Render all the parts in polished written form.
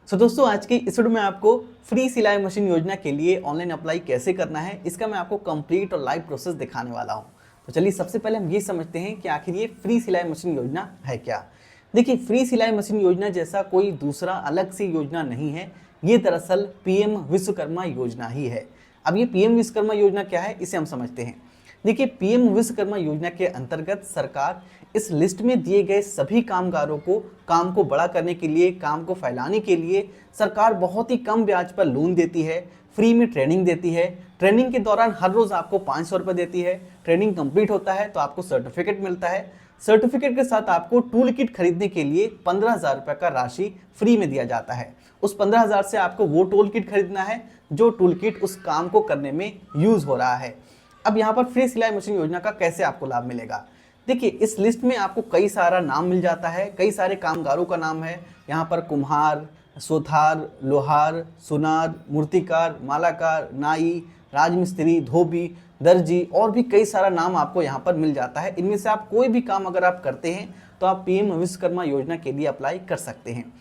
दोस्तों आज की इस वीडियो में आपको फ्री सिलाई मशीन योजना के लिए ऑनलाइन अप्लाई कैसे करना है इसका मैं आपको कंप्लीट और लाइव प्रोसेस दिखाने वाला हूं। तो चलिए सबसे पहले हम ये समझते हैं कि आखिर ये फ्री सिलाई मशीन योजना है क्या। देखिए, फ्री सिलाई मशीन योजना जैसा कोई दूसरा अलग से योजना नहीं है। ये दरअसल पीएम विश्वकर्मा योजना ही है। अब ये पीएम विश्वकर्मा योजना क्या है इसे हम समझते हैं। देखिए, पीएम विश्वकर्मा योजना के अंतर्गत सरकार इस लिस्ट में दिए गए सभी कामगारों को काम को बड़ा करने के लिए, काम को फैलाने के लिए सरकार बहुत ही कम ब्याज पर लोन देती है, फ्री में ट्रेनिंग देती है। ट्रेनिंग के दौरान हर रोज आपको 500 रुपये देती है। ट्रेनिंग कंप्लीट होता है तो आपको सर्टिफिकेट मिलता है। सर्टिफिकेट के साथ आपको टूल किट खरीदने के लिए 15,000 रुपये का राशि फ्री में दिया जाता है। उस 15,000 से आपको वो टूल किट खरीदना है जो टूल किट उस काम को करने में यूज हो रहा है। अब यहाँ पर फ्री सिलाई मशीन योजना का कैसे आपको लाभ मिलेगा। देखिए, इस लिस्ट में आपको कई सारा नाम मिल जाता है, कई सारे कामगारों का नाम है। यहाँ पर कुम्हार, सोथार, लोहार, सुनार, मूर्तिकार, मालाकार, नाई, राजमिस्त्री, धोबी, दर्जी और भी कई सारा नाम आपको यहाँ पर मिल जाता है। इनमें से आप कोई भी काम अगर आप करते हैं तो आप पीएम विश्वकर्मा योजना के लिए अप्लाई कर सकते हैं।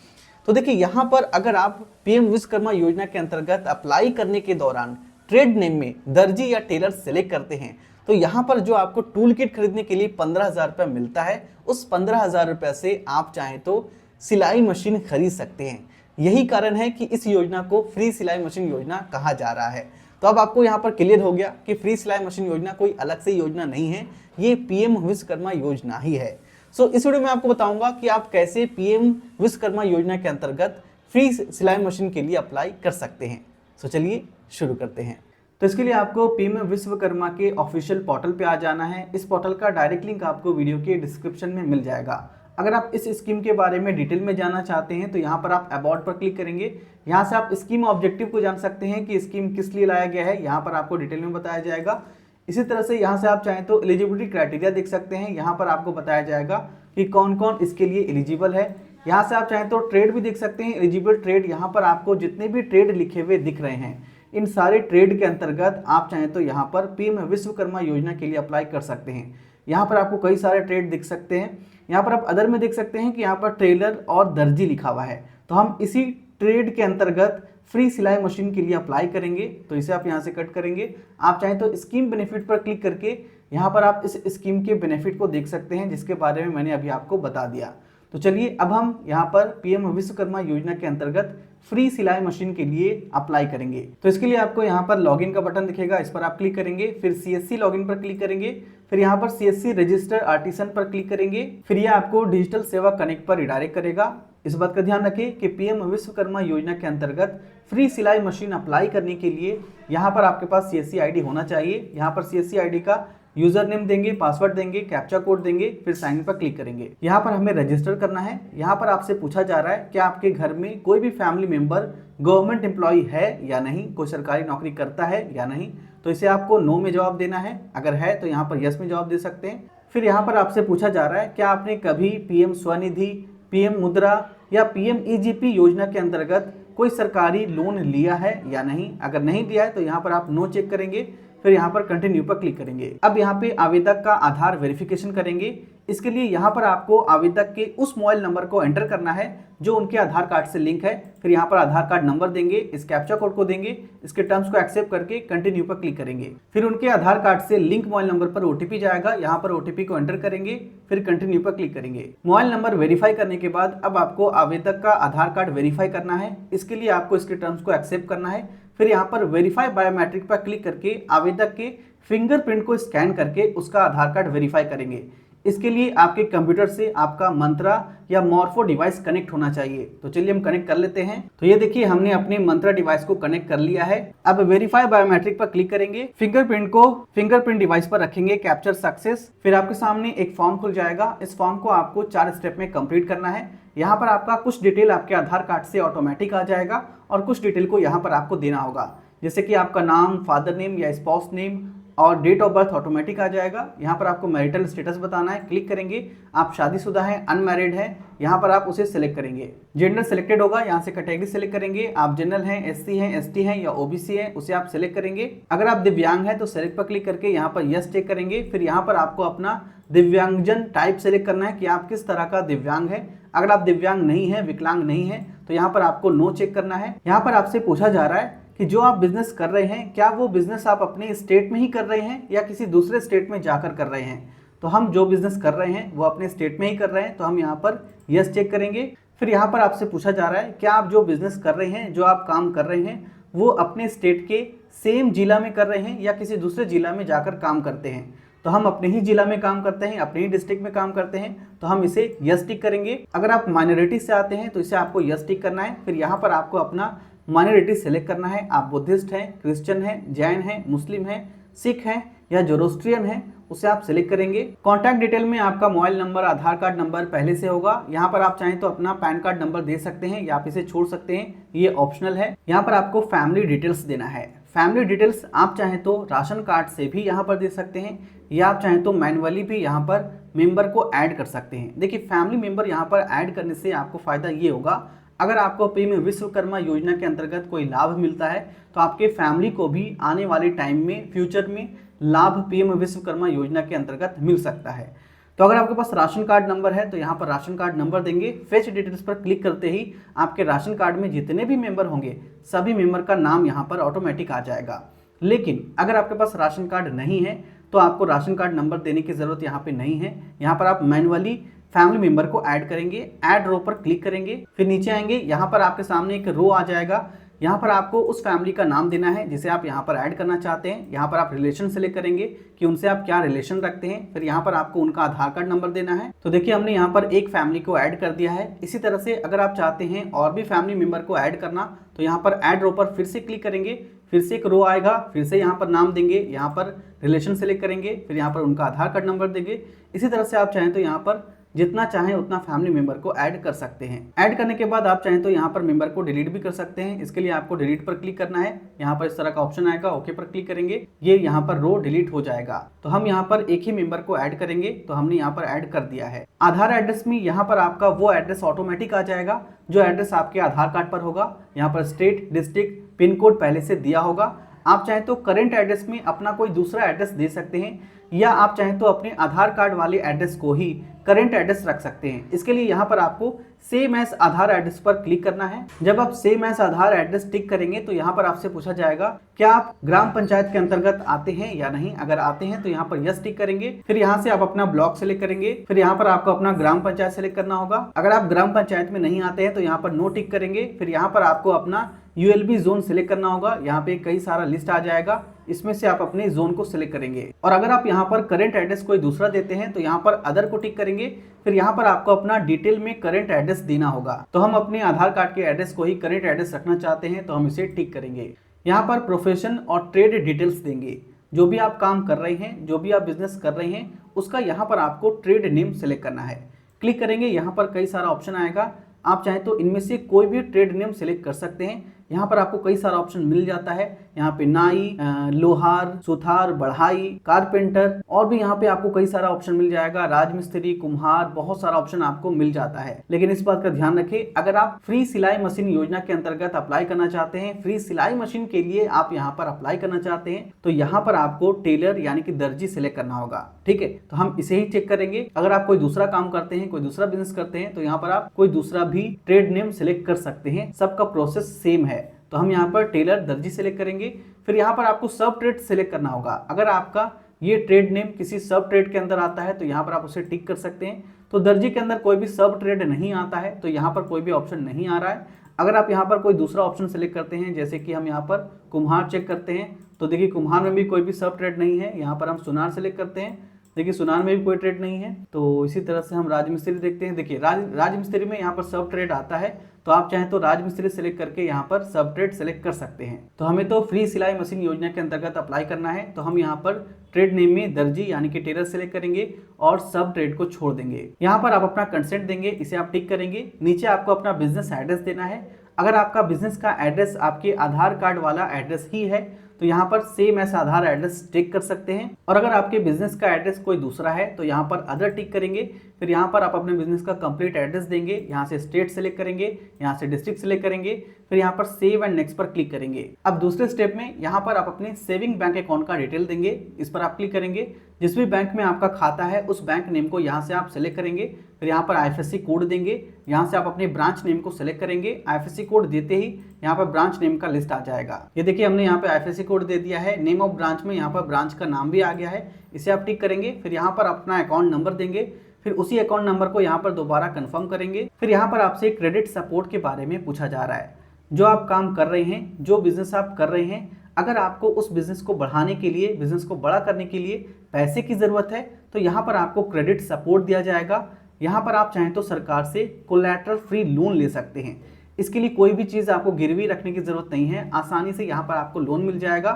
तो देखिए, यहाँ पर अगर आप पीएम विश्वकर्मा योजना के अंतर्गत अप्लाई करने के दौरान ट्रेड नेम में दर्जी या टेलर सेलेक्ट करते हैं तो यहाँ पर जो आपको टूल किट खरीदने के लिए 15,000 रुपये मिलता है, उस 15,000 रुपये से आप चाहें तो सिलाई मशीन खरीद सकते हैं। यही कारण है कि इस योजना को फ्री सिलाई मशीन योजना कहा जा रहा है। तो अब आपको यहाँ पर क्लियर हो गया कि फ्री सिलाई मशीन योजना कोई अलग से योजना नहीं है, ये पीएम विश्वकर्मा योजना ही है। इस वीडियो में आपको बताऊंगा कि आप कैसे पीएम विश्वकर्मा योजना के अंतर्गत फ्री सिलाई मशीन के लिए अप्लाई कर सकते हैं। चलिए शुरू करते हैं। तो इसके लिए आपको पीएम विश्वकर्मा के ऑफिशियल पोर्टल पे आ जाना है। इस पोर्टल का डायरेक्ट लिंक आपको वीडियो के डिस्क्रिप्शन में मिल जाएगा। अगर आप इस स्कीम के बारे में डिटेल में जानना चाहते हैं तो यहाँ पर आप अबाउट पर क्लिक करेंगे। यहाँ से आप स्कीम ऑब्जेक्टिव को जान सकते हैं कि स्कीम किस लिए लाया गया है, यहाँ पर आपको डिटेल में बताया जाएगा। इसी तरह से यहाँ से आप चाहें तो एलिजिबिलिटी क्राइटेरिया देख सकते हैं, यहाँ पर आपको बताया जाएगा कि कौन कौन इसके लिए एलिजिबल है। यहाँ से आप चाहें तो ट्रेड भी देख सकते हैं, एलिजिबल ट्रेड। यहाँ पर आपको जितने भी ट्रेड लिखे हुए दिख रहे हैं इन सारे ट्रेड के अंतर्गत आप चाहें तो यहाँ पर पीएम विश्वकर्मा योजना के लिए अप्लाई कर सकते हैं। यहाँ पर आपको कई सारे ट्रेड दिख सकते हैं। यहाँ पर आप अदर में देख सकते हैं कि यहाँ पर टेलर और दर्जी लिखा हुआ है, तो हम इसी ट्रेड के अंतर्गत फ्री सिलाई मशीन के लिए अप्लाई करेंगे। तो इसे आप यहाँ से कट करेंगे। आप चाहें तो स्कीम बेनिफिट पर क्लिक करके यहाँ पर आप इस स्कीम के बेनिफिट को देख सकते हैं जिसके बारे में मैंने अभी आपको बता दिया। तो चलिए अब हम यहाँ पर पीएम विश्वकर्मा योजना के अंतर्गत फ्री सिलाई मशीन के लिए अप्लाई करेंगे। तो इसके लिए आपको यहाँ पर लॉगिन का बटन दिखेगा, इस पर आप क्लिक करेंगे। फिर सीएससी लॉगिन पर क्लिक करेंगे। फिर यहाँ पर सीएससी रजिस्टर्ड आर्टिसन पर क्लिक करेंगे। फिर यह आपको डिजिटल सेवा कनेक्ट पर रिडायरेक्ट करेगा। इस बात का ध्यान रखें कि पीएम विश्वकर्मा योजना के अंतर्गत फ्री सिलाई मशीन अप्लाई करने के लिए यहाँ पर आपके पास सीएससी आईडी होना चाहिए। यहाँ पर सीएससी आईडी का यूजर नेम देंगे, पासवर्ड देंगे, कैप्चा कोड देंगे, फिर साइन पर क्लिक करेंगे। यहाँ पर हमें रजिस्टर करना है। यहाँ पर आपसे पूछा जा रहा है कि आपके घर में कोई भी फैमिली मेंबर गवर्नमेंट एम्प्लॉय है या नहीं, कोई सरकारी नौकरी करता है या नहीं। तो इसे आपको नो में जवाब देना है। अगर है तो यहाँ पर यस में जवाब दे सकते हैं। फिर यहाँ पर आपसे पूछा जा रहा है क्या आपने कभी पीएम स्वनिधि, पीएम मुद्रा या पीएम ईजीपी योजना के अंतर्गत कोई सरकारी लोन लिया है या नहीं। अगर नहीं लिया है तो यहाँ पर आप नो चेक करेंगे। फिर यहाँ पर कंटिन्यू पर क्लिक करेंगे। अब यहाँ पे आवेदक का आधार वेरिफिकेशन करेंगे। इसके लिए यहाँ पर आपको आवेदक के उस मोबाइल नंबर को एंटर करना है जो उनके आधार कार्ड से लिंक है। फिर यहाँ पर आधार कार्ड नंबर देंगे, इस कैप्चा कोड को देंगे, इसके टर्म्स को एक्सेप्ट करके कंटिन्यू पर क्लिक करेंगे। फिर उनके आधार कार्ड से लिंक मोबाइल नंबर पर ओटीपी जाएगा, यहाँ पर ओटीपी को एंटर करेंगे। फिर कंटिन्यू पर क्लिक करेंगे। मोबाइल नंबर वेरीफाई करने के बाद अब आपको आवेदक का आधार कार्ड वेरीफाई करना है। इसके लिए आपको इसके टर्म्स को एक्सेप्ट करना है। फिर यहाँ पर वेरीफाई बायोमेट्रिक पर क्लिक करके आवेदक के फिंगरप्रिंट को स्कैन करके उसका आधार कार्ड वेरीफाई करेंगे। इसके लिए आपके कंप्यूटर से आपका मंत्रा या मॉर्फो डिवाइस कनेक्ट होना चाहिए। तो चलिए हम कनेक्ट कर लेते हैं। तो ये देखिए हमने अपने मंत्रा डिवाइस को कनेक्ट कर लिया है। अब वेरीफाई बायोमेट्रिक पर क्लिक करेंगे, फिंगरप्रिंट को फिंगरप्रिंट डिवाइस पर रखेंगे, कैप्चर सक्सेस। फिर आपके सामने एक फॉर्म खुल जाएगा। इस फॉर्म को आपको 4 स्टेप में कंप्लीट करना है। यहाँ पर आपका कुछ डिटेल आपके आधार कार्ड से ऑटोमेटिक आ जाएगा और कुछ डिटेल को यहाँ पर आपको देना होगा, जैसे कि आपका नाम, फादर नेम या स्पाउस नेम, और डेट ऑफ बर्थ ऑटोमेटिक आ जाएगा। यहाँ पर आपको मैरिटल स्टेटस बताना है, क्लिक करेंगे। आप शादीशुदा हैं, अनमैरिड हैं, यहाँ पर आप उसे सिलेक्ट करेंगे। जेंडर सिलेक्टेड होगा, यहाँ से कैटेगरी सिलेक्ट करेंगे। आप जनरल हैं, एससी हैं, एसटी हैं या ओबीसी हैं, उसे आप सिलेक्ट करेंगे। अगर आप दिव्यांग हैं तो सेलेक्ट पर क्लिक करके यहाँ पर यस चेक करेंगे। फिर यहाँ पर आपको अपना दिव्यांगजन टाइप सेलेक्ट करना है कि आप किस तरह का दिव्यांग है। अगर आप दिव्यांग नहीं है, विकलांग नहीं है, तो यहाँ पर आपको नो चेक करना है। यहाँ पर आपसे पूछा जा रहा है कि जो आप बिजनेस कर रहे हैं, क्या वो बिजनेस आप अपने स्टेट में ही कर रहे हैं या किसी दूसरे स्टेट में जाकर कर रहे हैं। तो हम जो बिजनेस कर रहे हैं वो अपने स्टेट में ही कर रहे हैं, तो हम यहाँ पर यस चेक करेंगे। फिर यहाँ पर आपसे पूछा जा रहा है क्या आप जो बिजनेस कर रहे हैं, जो आप काम कर रहे हैं, वो अपने स्टेट के सेम जिला में कर रहे हैं या किसी दूसरे जिला में जाकर काम करते हैं। तो हम अपने ही जिला में काम करते हैं, अपने ही डिस्ट्रिक्ट में काम करते हैं, तो हम इसे यस टिक करेंगे। अगर आप माइनॉरिटी से आते हैं तो इसे आपको यस टिक करना है। फिर यहाँ पर आपको अपना माइनॉरिटी सेलेक्ट करना है। आप बुद्धिस्ट हैं, क्रिश्चियन हैं, जैन हैं, मुस्लिम हैं, सिख हैं या जोरोस्ट्रियन हैं, उसे आप सिलेक्ट करेंगे। कॉन्टैक्ट डिटेल में आपका मोबाइल नंबर, आधार कार्ड नंबर पहले से होगा। यहाँ पर आप चाहें तो अपना पैन कार्ड नंबर दे सकते हैं या आप इसे छोड़ सकते हैं, ये ऑप्शनल है। यहाँ पर आपको फैमिली डिटेल्स देना है। फैमिली डिटेल्स आप चाहें तो राशन कार्ड से भी यहाँ पर दे सकते हैं या आप चाहें तो मैनुअली भी यहाँ पर मेंबर को ऐड कर सकते हैं। देखिए, फैमिली मेंबर यहाँ पर ऐड करने से आपको फायदा ये होगा, अगर आपको पीएम विश्वकर्मा योजना के अंतर्गत कोई लाभ मिलता है तो आपके फैमिली को भी आने वाले टाइम में, फ्यूचर में लाभ पीएम विश्वकर्मा योजना के अंतर्गत मिल सकता है। तो अगर आपके पास राशन कार्ड नंबर है तो यहाँ पर राशन कार्ड नंबर देंगे। फेच डिटेल्स पर क्लिक करते ही आपके राशन कार्ड में जितने भी मेंबर होंगे सभी मेंबर का नाम यहाँ पर ऑटोमेटिक आ जाएगा। लेकिन अगर आपके पास राशन कार्ड नहीं है तो आपको राशन कार्ड नंबर देने की जरूरत यहाँ पे नहीं है। यहाँ पर आप मैनुअली फैमिली मेंबर को ऐड करेंगे। ऐड रो पर क्लिक करेंगे, फिर नीचे आएंगे। यहाँ पर आपके सामने एक रो आ जाएगा। यहाँ पर आपको उस फैमिली का नाम देना है जिसे आप यहाँ पर ऐड करना चाहते हैं। यहाँ पर आप रिलेशन सेलेक्ट करेंगे कि उनसे आप क्या रिलेशन रखते हैं। फिर यहाँ पर आपको उनका आधार कार्ड नंबर देना है। तो देखिए, हमने यहाँ पर एक फैमिली को ऐड कर दिया है। इसी तरह से अगर आप चाहते हैं और भी फैमिली मेंबर को ऐड करना तो यहाँ पर ऐड रो पर फिर से क्लिक करेंगे। फिर से एक रो आएगा, फिर से यहाँ पर नाम देंगे, यहाँ पर रिलेशन सेलेक्ट करेंगे, फिर यहाँ पर उनका आधार कार्ड नंबर देंगे। इसी तरह से आप चाहें तो यहाँ पर जितना चाहें उतना फैमिली मेंबर को ऐड कर सकते हैं। ऐड करने के बाद आप चाहें तो यहाँ पर मेंबर को डिलीट भी कर सकते हैं। इसके लिए आपको डिलीट पर क्लिक करना है। यहाँ पर इस तरह का ऑप्शन आएगा, ओके पर क्लिक करेंगे, ये यहाँ पर रो डिलीट हो जाएगा। तो हम यहाँ पर एक ही मेंबर को ऐड करेंगे, तो हमने यहाँ पर ऐड कर दिया है। आधार एड्रेस में यहाँ पर आपका वो एड्रेस ऑटोमेटिक आ जाएगा जो एड्रेस आपके आधार कार्ड पर होगा। यहाँ पर स्टेट, डिस्ट्रिक्ट, पिन कोड पहले से दिया होगा। आप चाहें तो करेंट एड्रेस में अपना कोई दूसरा एड्रेस दे सकते हैं या आप चाहें तो अपने आधार कार्ड वाले एड्रेस को ही करेंट एड्रेस रख सकते हैं। इसके लिए यहाँ पर आपको सेम एज आधार एड्रेस पर क्लिक करना है। जब आप सेम एज आधार एड्रेस टिक करेंगे तो यहाँ पर आपसे पूछा जाएगा क्या आप ग्राम पंचायत के अंतर्गत आते हैं या नहीं। अगर आते हैं तो यहाँ पर यस टिक करेंगे। फिर यहाँ से आप अपना ब्लॉक सेलेक्ट करेंगे। फिर यहाँ पर आपको अपना ग्राम पंचायत सेलेक्ट करना होगा। अगर आप ग्राम पंचायत में नहीं आते हैं तो यहाँ पर नो टिक करेंगे। फिर यहाँ पर आपको अपना यूएलबी जोन सिलेक्ट करना होगा। यहाँ पे कई सारा लिस्ट आ जाएगा, इसमें से आप अपने जोन को सिलेक्ट करेंगे। और अगर आप यहाँ पर करंट एड्रेस कोई दूसरा देते हैं तो यहाँ पर अदर को टिक करेंगे। फिर यहाँ पर आपको अपना डिटेल में करंट एड्रेस देना होगा। तो हम अपने आधार कार्ड के एड्रेस को ही करंट एड्रेस रखना चाहते हैं, तो हम इसे टिक करेंगे। यहाँ पर प्रोफेशन और ट्रेड डिटेल्स देंगे। जो भी आप काम कर रहे हैं, जो भी आप बिजनेस कर रहे हैं, उसका यहाँ पर आपको ट्रेड नेम सेलेक्ट करना है। क्लिक करेंगे, यहाँ पर कई सारा ऑप्शन आएगा। आप चाहें तो इनमें से कोई भी ट्रेड नेम सेलेक्ट कर सकते हैं। यहाँ पर आपको कई सारा ऑप्शन मिल जाता है। यहाँ पे नाई, लोहार, सुथार, बढ़ाई, कारपेंटर और भी यहाँ पे आपको कई सारा ऑप्शन मिल जाएगा। राजमिस्त्री, कुम्हार, बहुत सारा ऑप्शन आपको मिल जाता है। लेकिन इस बात का ध्यान रखें, अगर आप फ्री सिलाई मशीन योजना के अंतर्गत अप्लाई करना चाहते हैं, फ्री सिलाई मशीन के लिए आप यहाँ पर अप्लाई करना चाहते हैं, तो यहाँ पर आपको टेलर यानी कि दर्जी सिलेक्ट करना होगा। ठीक है, तो हम इसे ही चेक करेंगे। अगर आप कोई दूसरा काम करते हैं, कोई दूसरा बिजनेस करते हैं, तो यहाँ पर आप कोई दूसरा भी ट्रेड नेम सिलेक्ट कर सकते हैं। सबका प्रोसेस सेम है। तो हम यहाँ पर टेलर, दर्जी सेलेक्ट करेंगे। फिर यहाँ पर आपको सब ट्रेड सेलेक्ट करना होगा। अगर आपका ये ट्रेड नेम किसी सब ट्रेड के अंदर आता है तो यहाँ पर आप उसे टिक कर सकते हैं। तो दर्जी के अंदर कोई भी सब ट्रेड नहीं आता है, तो यहाँ पर कोई भी ऑप्शन नहीं आ रहा है। अगर आप यहाँ पर कोई दूसरा ऑप्शन सेलेक्ट करते हैं, जैसे कि हम यहाँ पर कुम्हार चेक करते हैं, तो देखिए कुम्हार में भी कोई भी सब ट्रेड नहीं है। यहाँ पर हम सुनार सेलेक्ट करते हैं, देखिए सुनार में भी कोई ट्रेड नहीं है। तो इसी तरह से हम राजमिस्त्री देखते हैं। देखिए राजमिस्त्री में यहाँ पर सब ट्रेड आता है, तो आप चाहें तो राजमिस्त्री सेलेक्ट करके यहाँ पर सब ट्रेड सेलेक्ट कर सकते हैं। तो हमें तो फ्री सिलाई मशीन योजना के अंतर्गत अप्लाई करना है, तो हम यहाँ पर ट्रेड नेम में दर्जी यानी कि टेलर सेलेक्ट करेंगे और सब ट्रेड को छोड़ देंगे। यहाँ पर आप अपना कंसेंट देंगे, इसे आप टिक करेंगे। नीचे आपको अपना बिजनेस एड्रेस देना है। अगर आपका बिजनेस का एड्रेस आपके आधार कार्ड वाला एड्रेस ही है तो यहाँ पर सेम एज आधार एड्रेस टिक कर सकते हैं। और अगर आपके बिजनेस का एड्रेस कोई दूसरा है तो यहाँ पर अदर टिक करेंगे। फिर यहाँ पर आप अपने बिजनेस का कंप्लीट एड्रेस देंगे, यहाँ से स्टेट सेलेक्ट करेंगे, यहाँ से डिस्ट्रिक्ट सेलेक्ट करेंगे, फिर यहाँ पर सेव एंड नेक्स्ट पर क्लिक करेंगे। अब दूसरे स्टेप में यहाँ पर आप अपने सेविंग बैंक अकाउंट का डिटेल देंगे, इस पर आप क्लिक करेंगे। जिस भी बैंक में आपका खाता है उस बैंक नेम को यहाँ से आप सेलेक्ट करेंगे, फिर यहाँ पर IFSC कोड देंगे, यहाँ से आप अपने ब्रांच नेम को सेलेक्ट करेंगे। IFSC कोड देते ही यहाँ पर ब्रांच नेम का लिस्ट आ जाएगा। ये देखिए हमने यहाँ पे IFSC कोड दे दिया है। नेम ऑफ ब्रांच में यहाँ पर ब्रांच का नाम भी आ गया है, इसे आप टिक करेंगे। फिर यहाँ पर अपना अकाउंट नंबर देंगे, फिर उसी अकाउंट नंबर को यहाँ पर दोबारा कंफर्म करेंगे। फिर यहाँ पर आपसे क्रेडिट सपोर्ट के बारे में पूछा जा रहा है। जो आप काम कर रहे हैं, जो बिजनेस आप कर रहे हैं, अगर आपको उस बिजनेस को बढ़ाने के लिए, बिजनेस को बड़ा करने के लिए पैसे की ज़रूरत है तो यहाँ पर आपको क्रेडिट सपोर्ट दिया जाएगा। यहाँ पर आप चाहें तो सरकार से कोलैटरल फ्री लोन ले सकते हैं। इसके लिए कोई भी चीज़ आपको गिरवी रखने की ज़रूरत नहीं है, आसानी से यहाँ पर आपको लोन मिल जाएगा।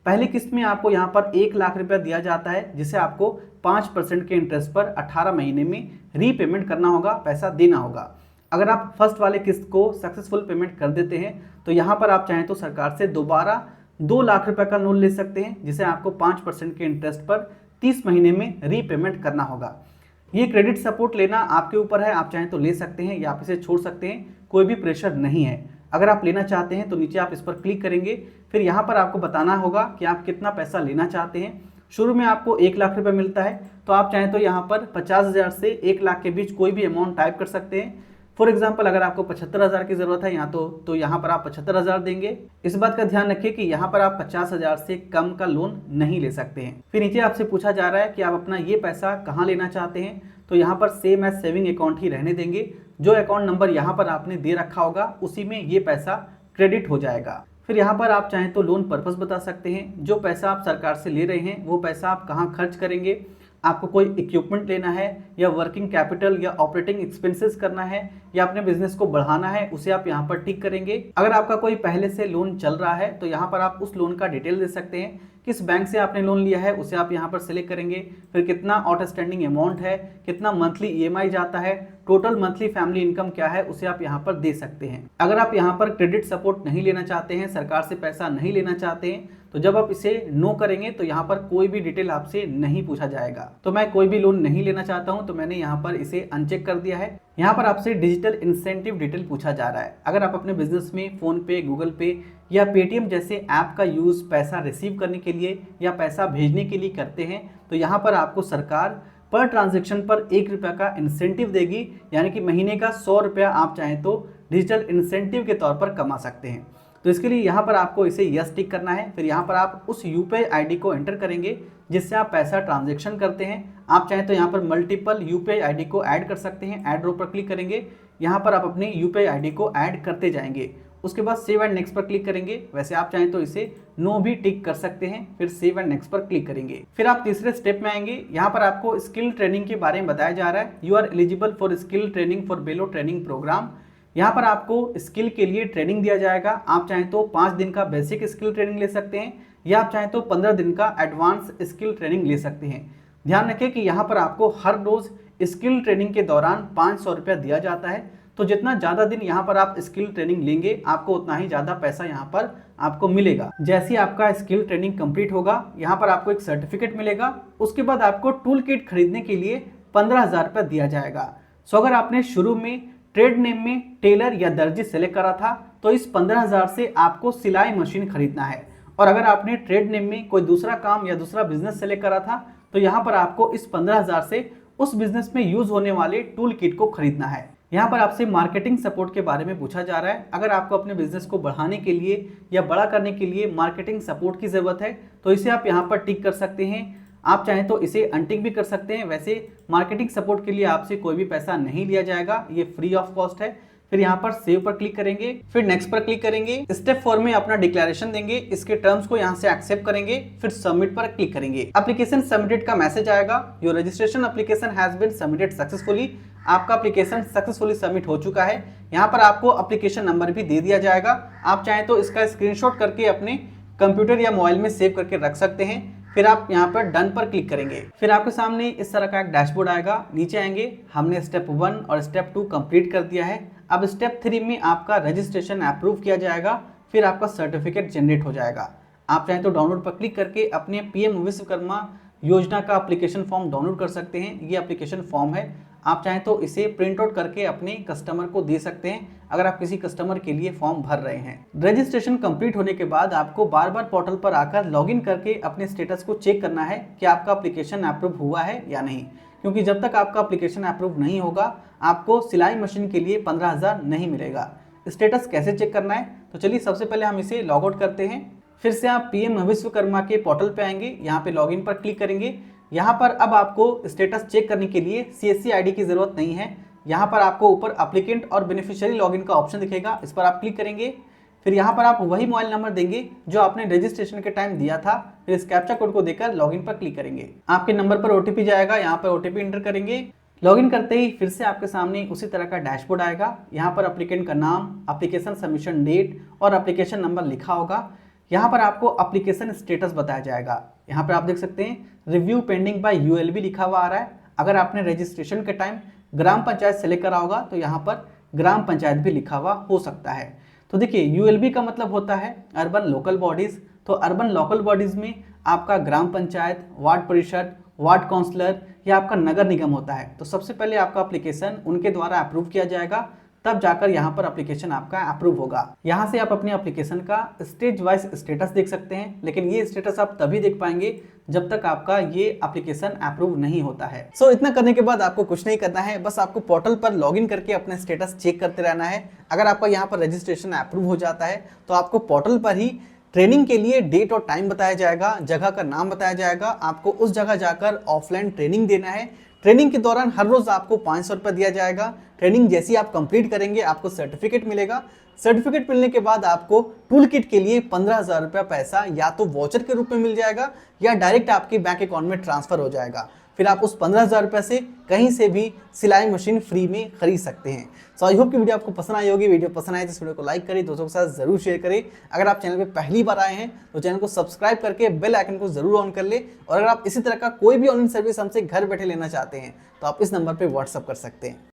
पहली किस्त में आपको यहाँ पर 1 लाख रुपया दिया जाता है, जिसे आपको 5% के इंटरेस्ट पर 18 महीने में रीपेमेंट करना होगा, पैसा देना होगा। अगर आप फर्स्ट वाले किस्त को सक्सेसफुल पेमेंट कर देते हैं तो यहाँ पर आप चाहें तो सरकार से दोबारा 2 लाख रुपए का लोन ले सकते हैं, जिसे आपको 5% के इंटरेस्ट पर 30 महीने में रीपेमेंट करना होगा। ये क्रेडिट सपोर्ट लेना आपके ऊपर है, आप चाहें तो ले सकते हैं या आप इसे छोड़ सकते हैं, कोई भी प्रेशर नहीं है। अगर आप लेना चाहते हैं तो नीचे आप इस पर क्लिक करेंगे, फिर यहाँ पर आपको बताना होगा कि आप कितना पैसा लेना चाहते हैं। शुरू में आपको 1 लाख रुपए मिलता है, तो आप चाहें तो यहाँ पर 50,000 से 1 लाख के बीच कोई भी अमाउंट टाइप कर सकते हैं। फॉर एग्जाम्पल अगर आपको 75,000 की ज़रूरत है यहाँ तो यहाँ पर आप 75,000 देंगे। इस बात का ध्यान रखिए कि यहाँ पर आप 50,000 से कम का लोन नहीं ले सकते हैं। फिर नीचे आपसे पूछा जा रहा है कि आप अपना ये पैसा कहाँ लेना चाहते हैं, तो यहाँ पर सेम एज सेविंग अकाउंट ही रहने देंगे। जो अकाउंट नंबर यहाँ पर आपने दे रखा होगा उसी में ये पैसा क्रेडिट हो जाएगा। फिर यहाँ पर आप चाहें तो लोन पर्पस बता सकते हैं, जो पैसा आप सरकार से ले रहे हैं वो पैसा आप कहाँ खर्च करेंगे, आपको कोई इक्विपमेंट लेना है या वर्किंग कैपिटल या ऑपरेटिंग एक्सपेंसेस करना है या अपने बिजनेस को बढ़ाना है, उसे आप यहाँ पर टिक करेंगे। अगर आपका कोई पहले से लोन चल रहा है तो यहाँ पर आप उस लोन का डिटेल दे सकते हैं, किस बैंक से आपने लोन लिया है उसे आप यहाँ पर सिलेक्ट करेंगे। फिर कितना आउटस्टैंडिंग अमाउंट है, कितना मंथली EMI जाता है, टोटल मंथली फैमिली इनकम क्या है, उसे आप यहाँ पर दे सकते हैं। अगर आप यहाँ पर क्रेडिट सपोर्ट नहीं लेना चाहते हैं, सरकार से पैसा नहीं लेना चाहते हैं, तो जब आप इसे नो करेंगे तो यहाँ पर कोई भी डिटेल आपसे नहीं पूछा जाएगा। तो मैं कोई भी लोन नहीं लेना चाहता हूँ तो मैंने यहाँ पर इसे अनचेक कर दिया है। यहाँ पर आपसे डिजिटल इंसेंटिव डिटेल पूछा जा रहा है। अगर आप अपने बिजनेस में फोन पे, गूगल पे या पेटीएम जैसे ऐप का यूज़ पैसा रिसीव करने के लिए या पैसा भेजने के लिए करते हैं तो यहाँ पर आपको सरकार पर ट्रांजेक्शन पर 1 रुपया का इंसेंटिव देगी, यानी कि महीने का 100 रुपया आप चाहें तो डिजिटल इंसेंटिव के तौर पर कमा सकते हैं। तो इसके लिए यहाँ पर आपको इसे यस टिक करना है। फिर यहाँ पर आप उस UPI ID को एंटर करेंगे जिससे आप पैसा ट्रांजेक्शन करते हैं। आप चाहें तो यहाँ पर मल्टीपल UPI ID को ऐड कर सकते हैं, ऐड रो पर क्लिक करेंगे, यहाँ पर आप अपने UPI ID को ऐड करते जाएंगे। उसके बाद सेव एंड नेक्स्ट पर क्लिक करेंगे। वैसे आप चाहें तो इसे नो भी टिक कर सकते हैं, फिर सेव एंड नेक्स्ट पर क्लिक करेंगे। फिर आप तीसरे स्टेप में आएंगे। यहाँ पर आपको स्किल ट्रेनिंग के बारे में बताया जा रहा है। You are eligible for skill training for below training programme. यहाँ पर आपको स्किल के लिए ट्रेनिंग दिया जाएगा। आप चाहें तो 5 दिन का बेसिक स्किल ट्रेनिंग ले सकते हैं या आप चाहें तो 15 दिन का एडवांस स्किल ट्रेनिंग ले सकते हैं। ध्यान रखें कि यहाँ पर आपको हर रोज स्किल ट्रेनिंग के दौरान 500 रुपया दिया जाता है। तो जितना ज़्यादा दिन यहाँ पर आप स्किल ट्रेनिंग लेंगे आपको उतना ही ज़्यादा पैसा यहाँ पर आपको मिलेगा। जैसे आपका स्किल ट्रेनिंग कंप्लीट होगा यहाँ पर आपको एक सर्टिफिकेट मिलेगा। उसके बाद आपको टूल किट खरीदने के लिए 15,000 रुपया दिया जाएगा। सो अगर आपने शुरू में ट्रेड नेम में टेलर या दर्जी सेलेक्ट करा था तो इस 15,000 से आपको सिलाई मशीन खरीदना है, और अगर आपने ट्रेड नेम में कोई दूसरा काम या दूसरा बिजनेस सेलेक्ट करा था तो यहाँ पर आपको इस 15,000 से उस बिजनेस में यूज होने वाले टूल किट को खरीदना है। यहाँ पर आपसे मार्केटिंग सपोर्ट के बारे में पूछा जा रहा है। अगर आपको अपने बिजनेस को बढ़ाने के लिए या बड़ा करने के लिए मार्केटिंग सपोर्ट की ज़रूरत है तो इसे आप यहाँ पर टिक कर सकते हैं। आप चाहें तो इसे अनटिक भी कर सकते हैं। वैसे मार्केटिंग सपोर्ट के लिए आपसे कोई भी पैसा नहीं लिया जाएगा, ये फ्री ऑफ कॉस्ट है। फिर यहाँ पर सेव पर क्लिक करेंगे, फिर नेक्स्ट पर क्लिक करेंगे। स्टेप 4 में अपना डिक्लेरेशन देंगे, इसके टर्म्स को यहाँ से एक्सेप्ट करेंगे, फिर सबमिट पर क्लिक करेंगे। एप्लीकेशन सबमिटेड का मैसेज आएगा। Your registration application has been submitted successfully. आपका एप्लीकेशन सक्सेसफुली सबमिट हो चुका है। यहाँ पर आपको एप्लीकेशन नंबर भी दे दिया जाएगा। आप चाहें तो इसका स्क्रीनशॉट करके अपने कंप्यूटर या मोबाइल में सेव करके रख सकते हैं। फिर आप यहाँ पर डन पर क्लिक करेंगे। फिर आपके सामने इस तरह का एक डैशबोर्ड आएगा। नीचे आएंगे, हमने स्टेप 1 और स्टेप 2 कंप्लीट कर दिया है। अब स्टेप 3 में आपका रजिस्ट्रेशन अप्रूव किया जाएगा, फिर आपका सर्टिफिकेट जनरेट हो जाएगा। आप चाहें तो डाउनलोड पर क्लिक करके अपने पीएम विश्वकर्मा योजना का एप्लीकेशन फॉर्म डाउनलोड कर सकते हैं। ये एप्लीकेशन फॉर्म है, आप चाहें तो इसे प्रिंट आउट करके अपने कस्टमर को दे सकते हैं अगर आप किसी कस्टमर के लिए फॉर्म भर रहे हैं। रजिस्ट्रेशन कंप्लीट होने के बाद आपको बार बार पोर्टल पर आकर लॉगिन करके अपने स्टेटस को चेक करना है कि आपका एप्लीकेशन अप्रूव हुआ है या नहीं, क्योंकि जब तक आपका एप्लीकेशन अप्रूव नहीं होगा आपको सिलाई मशीन के लिए 15,000 नहीं मिलेगा। स्टेटस कैसे चेक करना है, तो चलिए सबसे पहले हम इसे लॉग आउट करते हैं। फिर से आप पीएम विश्वकर्मा के पोर्टल पे आएंगे, यहाँ पे लॉगिन पर क्लिक करेंगे। यहाँ पर अब आपको स्टेटस चेक करने के लिए CSC ID की जरूरत नहीं है। यहाँ पर आपको ऊपर एप्लीकेंट और बेनिफिशियरी लॉगिन का ऑप्शन दिखेगा, इस पर आप क्लिक करेंगे। फिर यहाँ पर आप वही मोबाइल नंबर देंगे जो आपने रजिस्ट्रेशन के टाइम दिया था। फिर इस कैप्चा कोड को देकर लॉगिन पर क्लिक करेंगे। आपके नंबर पर OTP जाएगा, यहाँ पर OTP एंटर करेंगे। लॉगिन करते ही फिर से आपके सामने उसी तरह का डैशबोर्ड आएगा। यहाँ पर एप्लीकेंट का नाम, एप्लीकेशन सबमिशन डेट और एप्लीकेशन नंबर लिखा होगा। यहाँ पर आपको एप्लीकेशन स्टेटस बताया जाएगा। यहाँ पर आप देख सकते हैं रिव्यू पेंडिंग बाय ULB लिखा हुआ आ रहा है। अगर आपने रजिस्ट्रेशन के टाइम ग्राम पंचायत सेलेक्ट करा होगा तो यहाँ पर ग्राम पंचायत भी लिखा हुआ हो सकता है। तो देखिए ULB का मतलब होता है अर्बन लोकल बॉडीज़। तो अर्बन लोकल बॉडीज़ में आपका ग्राम पंचायत, वार्ड परिषद, वार्ड काउंसलर या आपका नगर निगम होता है। तो सबसे पहले आपका एप्लीकेशन उनके द्वारा अप्रूव किया जाएगा, तब जाकर यहाँ पर एप्लीकेशन आपका अप्रूव होगा। यहाँ से आप अपने एप्लीकेशन का स्टेज वाइज स्टेटस देख सकते हैं, लेकिन ये स्टेटस आप तभी देख पाएंगे जब तक आपका ये एप्लीकेशन अप्रूव नहीं होता है। सो इतना करने के बाद आपको कुछ नहीं करना है, बस आपको पोर्टल पर लॉगिन करके अपना स्टेटस चेक करते रहना है। अगर आपका यहाँ पर रजिस्ट्रेशन अप्रूव हो जाता है तो आपको पोर्टल पर ही ट्रेनिंग के लिए डेट और टाइम बताया जाएगा, जगह का नाम बताया जाएगा। आपको उस जगह जाकर ऑफलाइन ट्रेनिंग देना है। ट्रेनिंग के दौरान हर रोज आपको 500 रुपये दिया जाएगा। ट्रेनिंग जैसी आप कंप्लीट करेंगे आपको सर्टिफिकेट मिलेगा। सर्टिफिकेट मिलने के बाद आपको टूल किट के लिए 15,000 रुपया पैसा या तो वॉचर के रूप में मिल जाएगा या डायरेक्ट आपके बैंक अकाउंट में ट्रांसफर हो जाएगा। फिर आप उस 15,000 रुपये से कहीं से भी सिलाई मशीन फ्री में खरीद सकते हैं। सो आई होप कि वीडियो आपको पसंद आई होगी। वीडियो पसंद आए तो इस वीडियो को लाइक करें, दोस्तों के साथ जरूर शेयर करें। अगर आप चैनल पे पहली बार आए हैं तो चैनल को सब्सक्राइब करके बेल आइकन को जरूर ऑन कर ले। और अगर आप इसी तरह का कोई भी ऑनलाइन सर्विस हमसे घर बैठे लेना चाहते हैं तो आप इस नंबर पर व्हाट्सअप कर सकते हैं।